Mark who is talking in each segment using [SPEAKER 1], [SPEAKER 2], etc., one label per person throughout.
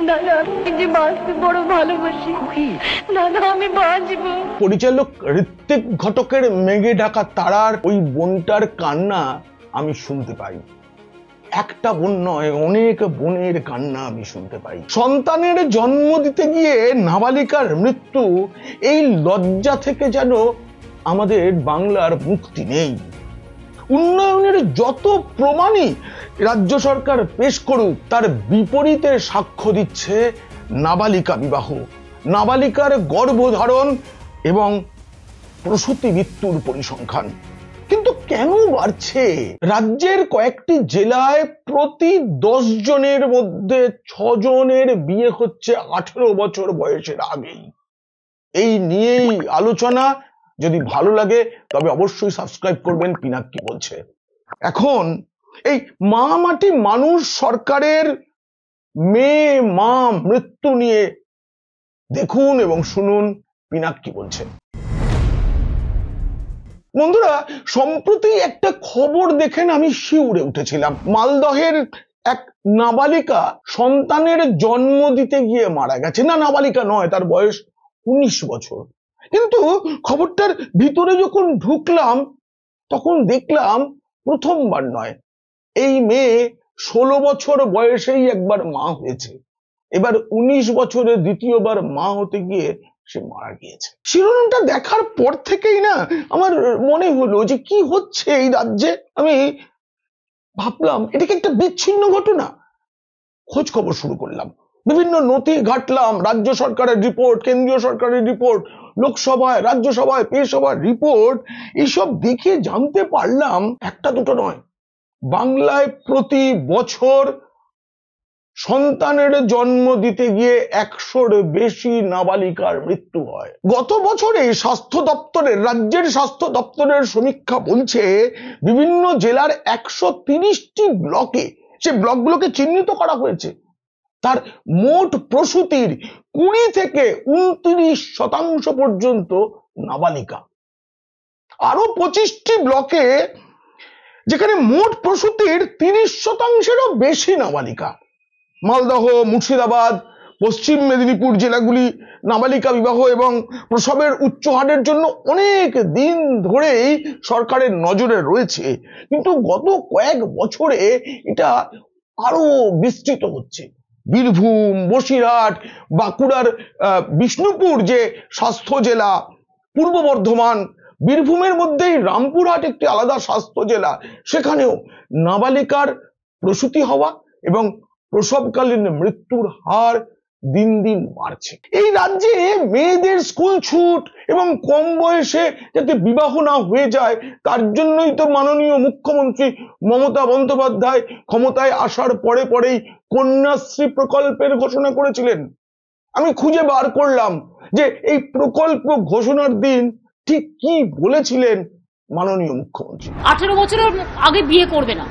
[SPEAKER 1] দাদা আমি যে বাঁচতে বড় ভালোবাসি, দাদা আমি বাঁচবো।
[SPEAKER 2] পরিচালক ঋত্বিক ঘটকের মেঘে ঢাকা তারার ওই বোনটার কান্না আমি শুনতে পাই। একটা বোন নয়, অনেক বোনের কান্না আমি শুনতে পাই। সন্তানের জন্ম দিতে গিয়ে নাবালিকার মৃত্যু, এই লজ্জা থেকে যেন আমাদের বাংলার মুক্তি নেই। উন্নয়নের যত প্রমাণই রাজ্য সরকার পেশ করুক, তার বিপরীতে সাক্ষ্য দিচ্ছে নাবালিকা বিবাহ, নাবালিকার গর্ভধারণ এবং প্রসূতি মৃত্যুর পরিসংখ্যান। কিন্তু কেন বাড়ছে? রাজ্যের কয়েকটি জেলায় প্রতি 10 জনের মধ্যে 6 জনের বিয়ে হচ্ছে 18 বছর বয়সের আগেই। এই নিয়েই আলোচনা। যদি ভালো লাগে তবে অবশ্যই সাবস্ক্রাইব করবেন পিনাক্কি বলছে। এখন এই মা মাটি মানুষ সরকারের মেয়ে মা মৃত্যু নিয়ে দেখুন এবং শুনুন পিনাক্কি বলছে। বন্ধুরা, সম্প্রতি একটা খবর দেখেন আমি শিউরে উঠেছিলাম। মালদহের এক নাবালিকা সন্তানের জন্ম দিতে গিয়ে মারা গেছে। না, নাবালিকা নয়, তার বয়স 19 বছর। কিন্তু খবরটার ভিতরে যখন ঢুকলাম তখন দেখলাম প্রথমবার নয়, এই মেয়ে 16 বছর বয়সেই একবার মা হয়েছে, এবার 19 বছরে দ্বিতীয়বার মা হতে গিয়ে সে মারা গিয়েছে। শিরোনামটা দেখার পর থেকেই না আমার মনে হলো যে কি হচ্ছে এই রাজ্যে। আমি ভাবলাম এটা কি একটা বিচ্ছিন্ন ঘটনা। খোঁজ খবর শুরু করলাম, বিভিন্ন নথি ঘাটলাম, রাজ্য সরকারের রিপোর্ট, কেন্দ্রীয় সরকারের রিপোর্ট, লোকসভায় রাজ্যসভায় পেশ হওয়ার রিপোর্ট, এইসব দেখে জানতে পারলাম একটা দুটো নয়, বাংলায় প্রতি বছর সন্তানের জন্ম দিতে গিয়ে 100-র বেশি নাবালিকার মৃত্যু হয়। গত বছরে স্বাস্থ্য দপ্তরের, রাজ্যের স্বাস্থ্য দপ্তরের সমীক্ষা বলছে বিভিন্ন জেলার 130টি ব্লকে, সে ব্লকগুলোকে চিহ্নিত করা হয়েছে, তার মোট প্রসূতির 20 থেকে 29% পর্যন্ত নাবালিকা। আরো 25টি ব্লকে যেখানে মোট প্রসূতির 30%-এরও বেশি নাবালিকা। মালদহ, মুর্শিদাবাদ, পশ্চিম মেদিনীপুর জেলাগুলি নাবালিকা বিবাহ এবং প্রসবের উচ্চ হারের জন্য অনেক দিন ধরেই সরকারের নজরে রয়েছে, কিন্তু গত কয়েক বছরে এটা আরো বিস্তৃত হচ্ছে। বীরভূম, বসিরহাট, বাঁকুড়ার বিষ্ণুপুর যে স্বাস্থ্য জেলা, পূর্ব বর্ধমান, বীরভূমের মধ্যেই রামপুরহাট একটি আলাদা স্বাস্থ্য জেলা, সেখানেও নাবালিকার প্রসূতি হওয়া এবং প্রসবকালীন মৃত্যুর হার দিন দিন বাড়ছে। এই রাজ্যে মেয়েদের স্কুল ছুট এবং কম বয়সে যাতে বিবাহ না হয়ে যায় তার জন্যই তো মাননীয় মুখ্যমন্ত্রী মমতা বন্দ্যোপাধ্যায় ক্ষমতায় আসার পরে পরেই কন্যাশ্রী প্রকল্পের ঘোষণা করেছিলেন। আমি খুঁজে বার করলাম যে এই প্রকল্প ঘোষণার দিন ঠিক কি বলেছিলেন মাননীয় মুখ্যমন্ত্রী।
[SPEAKER 3] 18 বছরের আগে বিয়ে করবে না,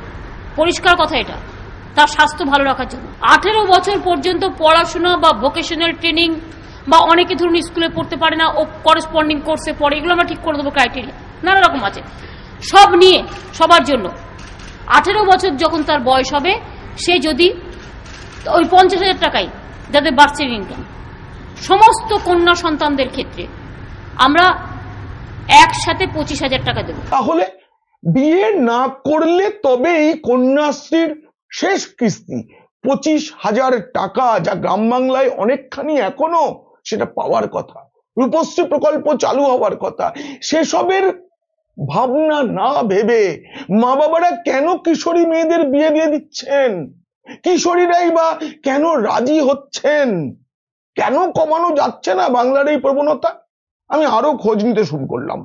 [SPEAKER 3] পরিষ্কার কথা এটা, তার স্বাস্থ্য ভালো রাখার জন্য। 18 বছর পর্যন্ত পড়াশোনা বা ভোকেশনাল ট্রেনিং বা অনেকে ধরুন স্কুলে পড়তে পারে না, ও করেসপন্ডিং কোর্সে পড়ে, এগুলো আমরা ঠিক করে দেবো, ক্রাইটেরিয়া নানা রকম আছে, সব নিয়ে সবার জন্য 18 বছর যখন তার বয়স হবে, সে যদি ওই 50,000 টাকাই যাদের বার্ষিক ইনকাম, সমস্ত কন্যা সন্তানদের ক্ষেত্রে আমরা একসাথে 25,000 টাকা দেব।
[SPEAKER 2] তাহলে বিয়ে না করলে তবেই কন্যাশ্রীর শেষ কিস্তি 25,000 টাকা, যা গ্রাম বাংলায় অনেকখানি এখনো সেটা পাওয়ার কথা, রূপশ্রী প্রকল্প চালু হওয়ার কথা, সেসবের ভাবনা না ভেবে মা বাবারা কেন কিশোরী মেয়েদের বিয়ে দিয়ে দিচ্ছেন? কিশোরীরাই বা কেন রাজি হচ্ছেন? কেন কমানো যাচ্ছে না বাংলার এই প্রবণতা? আমি আরো খোঁজ নিতে শুরু করলাম।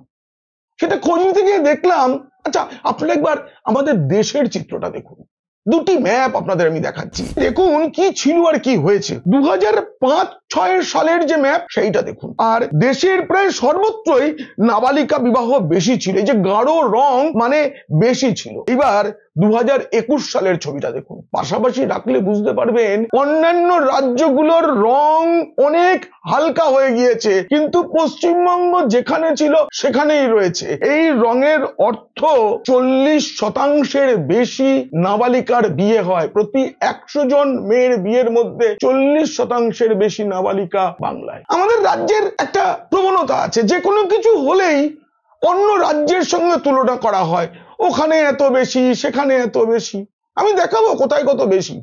[SPEAKER 2] সেটা খোঁজ নিতে গিয়ে দেখলাম, আচ্ছা আপনারা একবার আমাদের দেশের চিত্রটা দেখুন। দুটি ম্যাপ আপনাদের আমি দেখাচ্ছি, দেখুন কি ছিল আর কি হয়েছে। 2005-06 সালের যে ম্যাপ সেইটা দেখুন, আর দেশের প্রায় সর্বত্রই নাবালিকা বিবাহ বেশি ছিল, এই যে গাঢ় রং মানে বেশি ছিল। এবার 2021 সালের ছবিটা দেখুন, পাশাপাশি রাখলে বুঝতে পারবেন অন্যান্য রাজ্যগুলোর রং অনেক হালকা হয়ে গিয়েছে, কিন্তু পশ্চিমবঙ্গ যেখানে ছিল সেখানেই রয়েছে। এই রঙের অর্থ 40% বেশি নাবালিকার বিয়ে হয়। প্রতি 100 জন মেয়ের বিয়ের মধ্যে 40% বেশি নাবালিকা বাংলায়। আমাদের রাজ্যের একটা প্রবণতা আছে, যে কোনো কিছু হলেই অন্য রাজ্যের সঙ্গে তুলনা করা হয়, ওখানে এত বেশি, সেখানে এত বেশি। আমি দেখাবো কোথায় কত বেশি,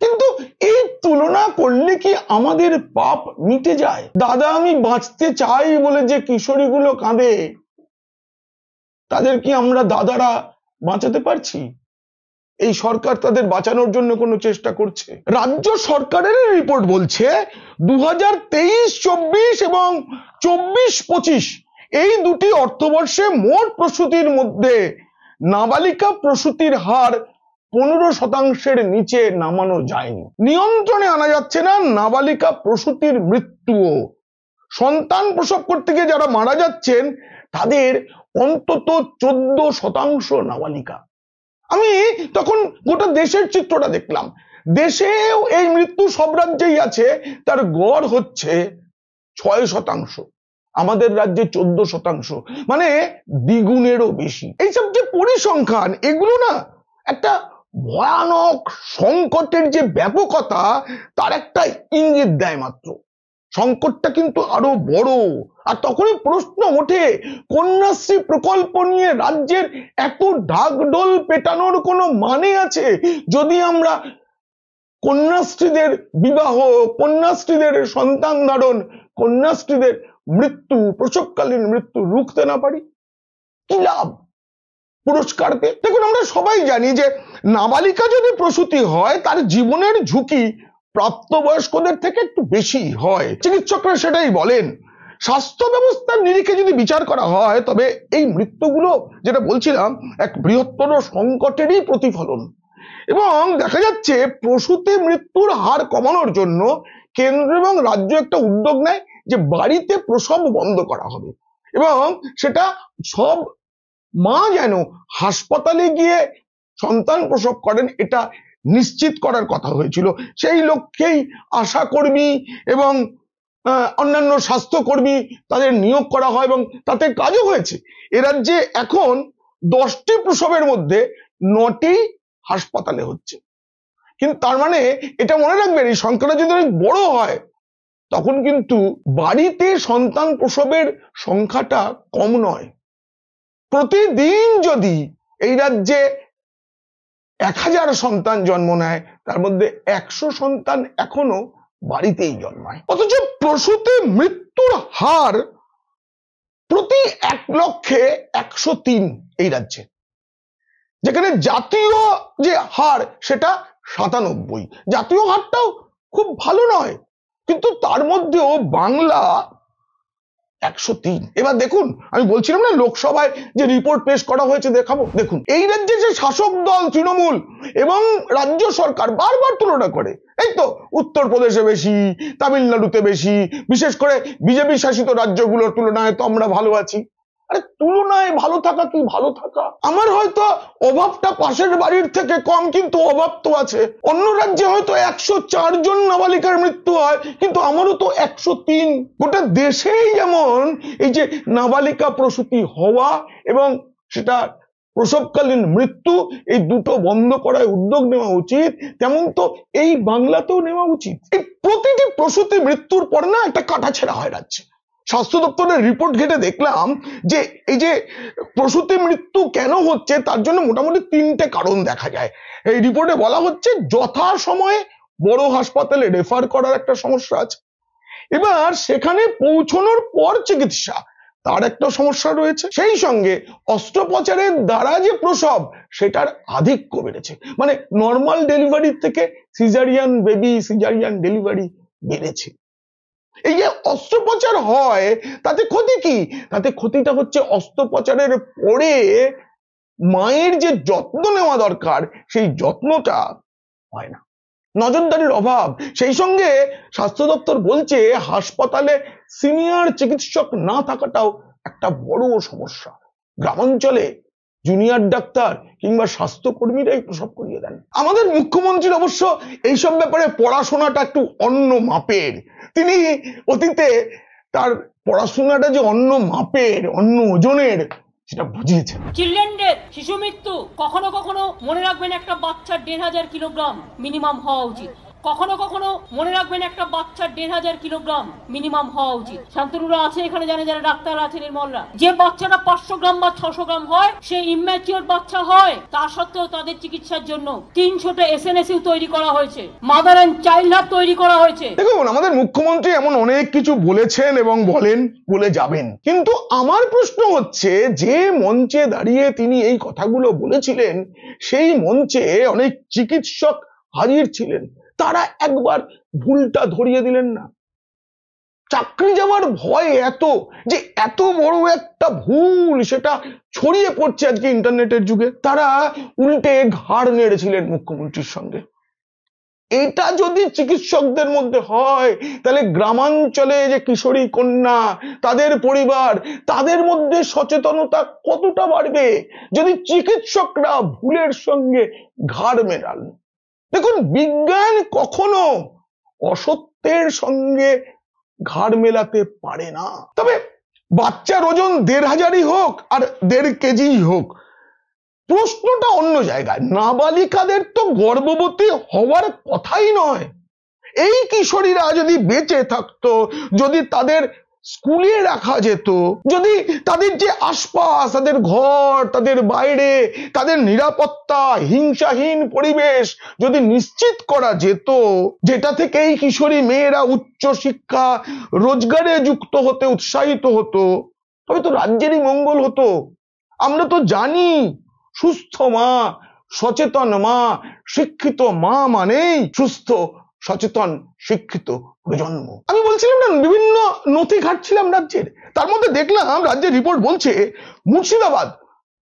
[SPEAKER 2] কিন্তু এই তুলনা করলে কি আমাদের পাপ মিটে যায়? দাদা আমি বাঁচতে চাই বলে যে কিশোরীগুলো কাঁদে, তাদের কি আমরা দাদারা বাঁচাতে পারছি? এই সরকার তাদের বাঁচানোর জন্য কোনো চেষ্টা করছে? রাজ্য সরকারের রিপোর্ট বলছে 2023-24 এবং 24-25 এই দুটি অর্থবর্ষে মোট প্রসূতির মধ্যে নাবালিকা প্রসূতির হার 15%-এর নিচে নামানো যায়নি। নিয়ন্ত্রণে আনা যাচ্ছে না নাবালিকা প্রসূতির মৃত্যুও। সন্তান প্রসব করতে গিয়ে যারা মারা যাচ্ছেন তাদের অন্তত 14% নাবালিকা। আমি তখন গোটা দেশের চিত্রটা দেখলাম, দেশেও এই মৃত্যু সব রাজ্যেই আছে, তার গড় হচ্ছে 6%, আমাদের রাজ্যে 14%, মানে দ্বিগুণেরও বেশি। এইসব যে পরিসংখ্যান, এগুলো না একটা ভয়ানক সংকটের যে ব্যাপকতা তার একটা ইঙ্গিত দেয় মাত্র। সংকটটা কিন্তু আরো বড়। আর তখনই প্রশ্ন ওঠে, কন্যাশ্রী প্রকল্প নিয়ে রাজ্যের এত ঢাকঢোল পেটানোর কোনো মানে আছে? যদি আমরা কন্যাশ্রীদের বিবাহ, কন্যাশ্রীদের সন্তান ধারণ, কন্যাশ্রীদের মৃত্যু, প্রসবকালীন মৃত্যু রুখতে না পারি, কি লাভ পুরস্কার পেয়ে? দেখুন, আমরা সবাই জানি যে নাবালিকা যদি প্রসূতি হয় তার জীবনের ঝুঁকি প্রাপ্তবয়স্কদের থেকে একটু বেশি হয়, চিকিৎসকরা সেটাই বলেন। স্বাস্থ্য ব্যবস্থার নিরিখে যদি বিচার করা হয় তবে এই মৃত্যুগুলো, যেটা বলছিলাম, এক বৃহত্তর সংকটেরই প্রতিফলন। এবং দেখা যাচ্ছে প্রসূতি মৃত্যুর হার কমানোর জন্য কেন্দ্র এবং রাজ্য একটা উদ্যোগ নেয় যে বাড়িতে প্রসব বন্ধ করা হবে, এবং সেটা সব মা যেন হাসপাতালে গিয়ে সন্তান প্রসব করেন এটা নিশ্চিত করার কথা হয়েছিল। সেই লক্ষ্যেই আশা কর্মী এবং অন্যান্য স্বাস্থ্যকর্মী তাদের নিয়োগ করা হয় এবং তাতে কাজও হয়েছে। এ রাজ্যে এখন 10টি প্রসবের মধ্যে 9টি হাসপাতালে হচ্ছে। কিন্তু তার মানে এটা মনে রাখবেন, এই সংখ্যাটা যদি অনেক বড় হয় তখন কিন্তু বাড়িতে সন্তান প্রসবের সংখ্যাটা কম নয়। প্রতিদিন যদি এই রাজ্যে 1000 সন্তান জন্ম নেয়, তার মধ্যে 100 সন্তান এখনো বাড়িতেই জন্মায়। অথচ প্রসূতি মৃত্যুর হার প্রতি 1,00,103 এই রাজ্যে, যেখানে জাতীয় যে হার সেটা 97। জাতীয় হারটাও খুব ভালো নয়, কিন্তু তার মধ্যেও বাংলা 103। এবার দেখুন, আমি বলছিলাম না লোকসভায় যে রিপোর্ট পেশ করা হয়েছে, দেখাবো। দেখুন, এই রাজ্যে যে শাসক দল তৃণমূল এবং রাজ্য সরকার বারবার তুলনা করে, এই তো উত্তরপ্রদেশে বেশি, তামিলনাড়ুতে বেশি, বিশেষ করে বিজেপি শাসিত রাজ্যগুলোর তুলনায় তো আমরা ভালো আছি। আরে তুলনায় ভালো থাকা কি ভালো থাকা? আমার হয়তো অভাবটা পাশের বাড়ির থেকে কম, কিন্তু অভাব তো আছে। অন্য রাজ্যে হয়তো 104 জন নাবালিকার মৃত্যু হয়, কিন্তু আমারও তো 103। গোটা দেশেই যেমন এই যে নাবালিকা প্রসূতি হওয়া এবং সেটা প্রসবকালীন মৃত্যু, এই দুটো বন্ধ করার উদ্যোগ নেওয়া উচিত, তেমন তো এই বাংলাতেও নেওয়া উচিত। এই প্রতিটি প্রসূতি মৃত্যুর পর না একটা কাটাছেঁড়া হয় রাজ্যে। স্বাস্থ্য দপ্তরের রিপোর্ট ঘেটে দেখলাম যে এই যে প্রসূতি মৃত্যু কেন হচ্ছে তার জন্য মোটামুটি 3টে কারণ দেখা যায়। এই রিপোর্টে বলা হচ্ছে যথাসময়ে বড় হাসপাতালে রেফার করার একটা সমস্যা আছে, এবার সেখানে পৌঁছানোর পর চিকিৎসা তার একটা সমস্যা রয়েছে, সেই সঙ্গে অস্ত্রোপচারের দ্বারা যে প্রসব সেটার আধিক্য বেড়েছে। মানে নর্মাল ডেলিভারির থেকে সিজারিয়ান বেবি, সিজারিয়ান ডেলিভারি বেড়েছে। এই যে অস্ত্রোপচার হয় তাতে ক্ষতি কি? তাতে ক্ষতিটা হচ্ছে অস্ত্রোপচারের পরে মায়ের যে যত্ন নেওয়া দরকার সেই যত্নটা হয় না, নজরদারির অভাব। সেই সঙ্গে স্বাস্থ্য দপ্তর বলছে হাসপাতালে সিনিয়র চিকিৎসক না থাকাটাও একটা বড় সমস্যা। গ্রামাঞ্চলে জুনিয়র ডাক্তার কিংবা স্বাস্থ্যকর্মীরাই প্রসব করিয়ে দেন। আমাদের মুখ্যমন্ত্রীর অবশ্য এইসব ব্যাপারে পড়াশোনাটা একটু অন্য মাপের। তিনি অতীতে তার পড়াশোনাটা যে অন্য মাপের, অন্য ওজনের, সেটা বুঝিয়েছেন।
[SPEAKER 3] চিলড্রেন ডেথ, শিশু মৃত্যু, কখনো কখনো মনে রাখবেন একটা বাচ্চার 1500 কিলোগ্রাম মিনিমাম হওয়া উচিত। কখনো কখনো মনে রাখবেন একটা বাচ্চার 1500 কিলোগ্রাম মিনিমাম হওয়া উচিত। শান্তনুরা আছে এখানে, জানে যারা ডাক্তার আছে, নির্মলরা, যে বাচ্চাটা 500 গ্রাম বা 600 গ্রাম হয় সে ইম্যাচিওর বাচ্চা হয়। তা সত্ত্বেও তাদের চিকিৎসার জন্য 300টা SNSU তৈরি করা হয়েছে, মাদার অ্যান্ড চাইল্ড হাব তৈরি করা হয়েছে।
[SPEAKER 2] দেখুন, আমাদের মুখ্যমন্ত্রী এমন অনেক কিছু বলেছেন এবং বলেন, বলে যাবেন, কিন্তু আমার প্রশ্ন হচ্ছে যে মঞ্চে দাঁড়িয়ে তিনি এই কথাগুলো বলেছিলেন সেই মঞ্চে অনেক চিকিৎসক হাজির ছিলেন, তারা একবার ভুলটা ধরিয়ে দিলেন না? চাকরি যাওয়ার ভয় এত যে এত বড় একটা ভুল সেটা ছড়িয়ে পড়ছে আজকে ইন্টারনেটের যুগে, তারা উল্টে ঘাড় নেড়েছিলেন মুখ্যমন্ত্রীর সঙ্গে। এটা যদি চিকিৎসকদের মধ্যে হয় তাহলে গ্রামাঞ্চলে যে কিশোরী কন্যা, তাদের পরিবার, তাদের মধ্যে সচেতনতা কতটা বাড়বে যদি চিকিৎসকরা ভুলের সঙ্গে ঘাড় মেলান। দেখুন, বিজ্ঞান কখনো অসত্যের সঙ্গে ঘাড় মেলাতে পারে না। তবে বাচ্চার ওজন 1500 হোক আর 1.5 কেজি হোক, প্রশ্নটা অন্য জায়গায়। নাবালিকাদের তো গর্ভবতী হওয়ার কথাই নয়। এই কিশোরীরা যদি বেঁচে থাকতো, যদি তাদের স্কুলে রাখা যেত, যদি তাদের যে আশপাশ, তাদের ঘর, তাদের বাইরে, তাদের নিরাপত্তা, হিংসাহীন পরিবেশ যদি নিশ্চিত করা যেত, যেটা থেকে এই কিশোরী মেয়েরা উচ্চ শিক্ষা, রোজগারে যুক্ত হতে উৎসাহিত হতো, তবে তো রাজ্যেরই মঙ্গল হতো। আমরা তো জানি সুস্থ মা, সচেতন মা, শিক্ষিত মা মানেই সুস্থ, সচেতন, শিক্ষিত প্রজন্ম। আমি বলছিলাম না, বিভিন্ন নথি ঘাটছিলাম রাজ্যের, তার মধ্যে দেখলাম রাজ্যের রিপোর্ট বলছে মুর্শিদাবাদ,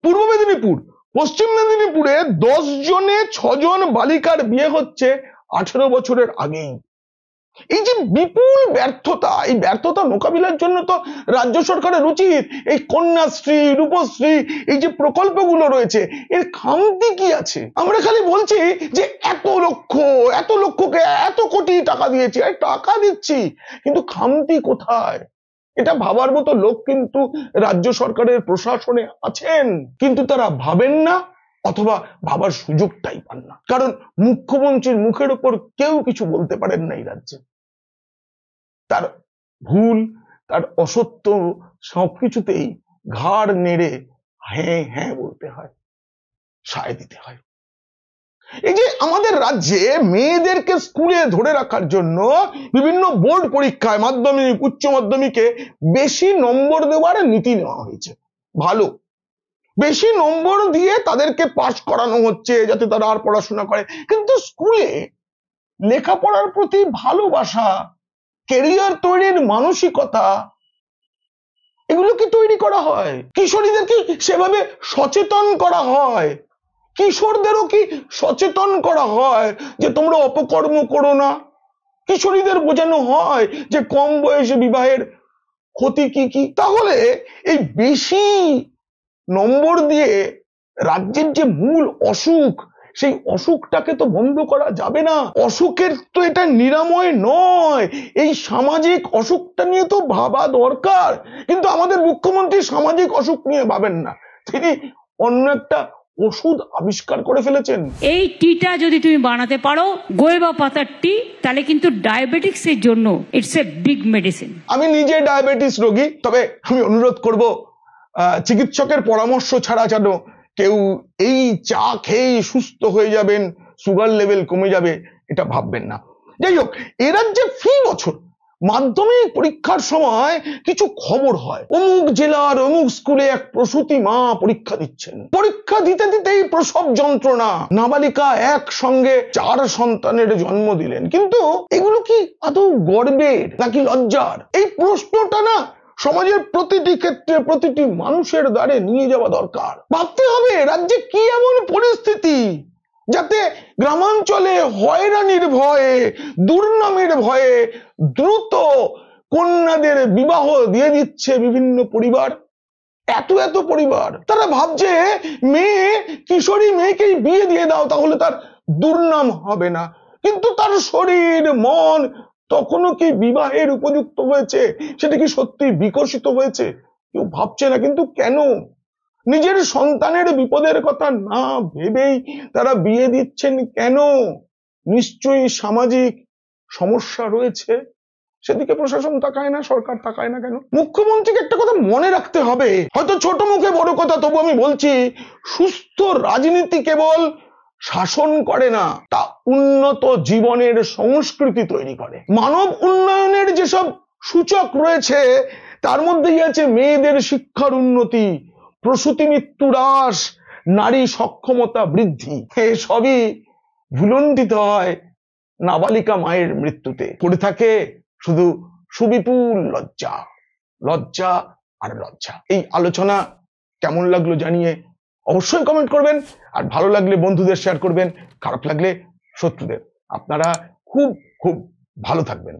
[SPEAKER 2] পূর্ব মেদিনীপুর, পশ্চিম মেদিনীপুরে 10 জনে 6 জন বালিকার বিয়ে হচ্ছে 18 বছরের আগেই। এই যে বিপুল ব্যর্থতা, এই ব্যর্থতা মোকাবিলার জন্য তো রাজ্য সরকারের উচিত এই কন্যাশ্রী, রূপশ্রী, এই যে প্রকল্পগুলো রয়েছে, এর খামতি কি আছে? আমরা খালি বলছি যে এত লক্ষকে এত কোটি টাকা দিয়েছি, টাকা দিচ্ছি, কিন্তু খামতি কোথায়? এটা ভাবার মতো লোক কিন্তু রাজ্য সরকারের প্রশাসনে আছেন, কিন্তু তারা ভাবেন না অথবা ভাবার সুযোগটাই পান না। কারণ মুখ্যমন্ত্রীর মুখের উপর কেউ কিছু বলতে পারেন না এই রাজ্যে। তার ভুল, তার অসত্য সবকিছুতেই ঘাড় নেড়ে হ্যাঁ হ্যাঁ বলতে হয়, সায় দিতে হয়। এই যে আমাদের রাজ্যে মেয়েদেরকে স্কুলে ধরে রাখার জন্য বিভিন্ন বোর্ড পরীক্ষায়, মাধ্যমিক, উচ্চ মাধ্যমিকে বেশি নম্বর দেওয়ার নীতি নেওয়া হয়েছে। ভালো, বেশি নম্বর দিয়ে তাদেরকে পাশ করানো হচ্ছে যাতে তারা আর পড়াশোনা করে, কিন্তু স্কুলে লেখাপড়ার প্রতি ভালোবাসা, ক্যারিয়ার তৈরির মানসিকতা, এগুলো কি তৈরি করা হয়? কিশোরীদেরকে সেভাবে সচেতন করা হয়? কিশোরদেরও কি সচেতন করা হয় যে তোমরা অপকর্ম করো না? কিশোরীদের বোঝানো হয় যে কম বয়সে বিবাহের ক্ষতি কি কি? তাহলে এই বেশি নম্বর দিয়ে রাজ্যের যে মূল অসুখ, সেই অসুখটাকে তো বন্ধ করা যাবে না। অসুখের তো এটা নিরাময় নয়, এই সামাজিক অসুখটা নিয়ে তো ভাবা দরকার। কিন্তু আমাদের মুখ্যমন্ত্রী সামাজিক অসুখ নিয়ে ভাবেন না, তিনি অন্য একটা ওষুধ আবিষ্কার করে ফেলেছেন।
[SPEAKER 3] এই টিটা যদি তুমি বানাতে পারো, গোয়েবা পাতার টি, তাহলে কিন্তু ডায়াবেটিক্স এর জন্য ইটস এ বিগ মেডিসিন। আমি নিজে ডায়াবেটিস রোগী, তবে আমি অনুরোধ করব চিকিৎসকের পরামর্শ ছাড়া যেন কেউ এই চা খেয়ে সুস্থ হয়ে যাবেন, সুগার লেভেল কমে যাবে, এটা ভাববেন না। যাই হোক, এ রাজ্যে ফি বছর মাধ্যমিক পরীক্ষার সময় কিছু খবর হয়, অমুক জেলার অমুক স্কুলে এক প্রসূতি মা পরীক্ষা দিচ্ছেন, পরীক্ষা দিতে দিতেই প্রসব যন্ত্রণা, নাবালিকা একসঙ্গে 4 সন্তানের জন্ম দিলেন। কিন্তু এগুলো কি আদৌ গর্বের নাকি লজ্জার? এই প্রশ্নটা না সমাজের প্রতিটি ক্ষেত্রে প্রতিটি মানুষের দ্বারে নিয়ে যাওয়া দরকার। ভাবতে হবে রাজ্যে কি এমন পরিস্থিতি যাতে গ্রামাঞ্চলে হয়রানির ভয়ে, দুর্নামের ভয়ে দ্রুত কন্যাদের বিবাহ দিয়ে দিচ্ছে বিভিন্ন পরিবার।
[SPEAKER 2] এত এত পরিবার, তারা ভাবছে মেয়ে, কিশোরী মেয়েকেই বিয়ে দিয়ে দাও, তাহলে তার দুর্নাম হবে না। কিন্তু তার শরীর মন তখনও কি বিবাহের উপযুক্ত হয়েছে? সেটা কি সত্যি বিকশিত হয়েছে? কেউ ভাবছে না। কিন্তু কেন? নিজের সন্তানের বিপদের কথা না ভেবেই তারা বিয়ে দিচ্ছেন কেন? নিশ্চয়ই সামাজিক সমস্যা রয়েছে, সেদিকে প্রশাসন তাকায় না, সরকার তাকায় না কেন? মুখ্যমন্ত্রীকে একটা কথা মনে রাখতে হবে, হয়তো ছোট মুখে বড় কথা, তবু আমি বলছি, সুস্থ রাজনীতি কেবল শাসন করে না, তা উন্নত জীবনের সংস্কৃতি তৈরি করে। মানব উন্নয়নের যেসব সূচক রয়েছে তার মধ্যেই আছে মেয়েদের শিক্ষার উন্নতি, প্রসূতি মৃত্যু হ্রাস, নারী সক্ষমতা বৃদ্ধি। এসবই ভুলণ্ঠিত হয় নাবালিকা মায়ের মৃত্যুতে। পড়ে থাকে শুধু সুবিপুল লজ্জা, লজ্জা আর লজ্জা। এই আলোচনা কেমন লাগলো জানিয়ে অবশ্যই কমেন্ট করবেন, আর ভালো লাগলে বন্ধুদের শেয়ার করবেন, খারাপ লাগলে শত্রুদের। আপনারা খুব খুব ভালো থাকবেন।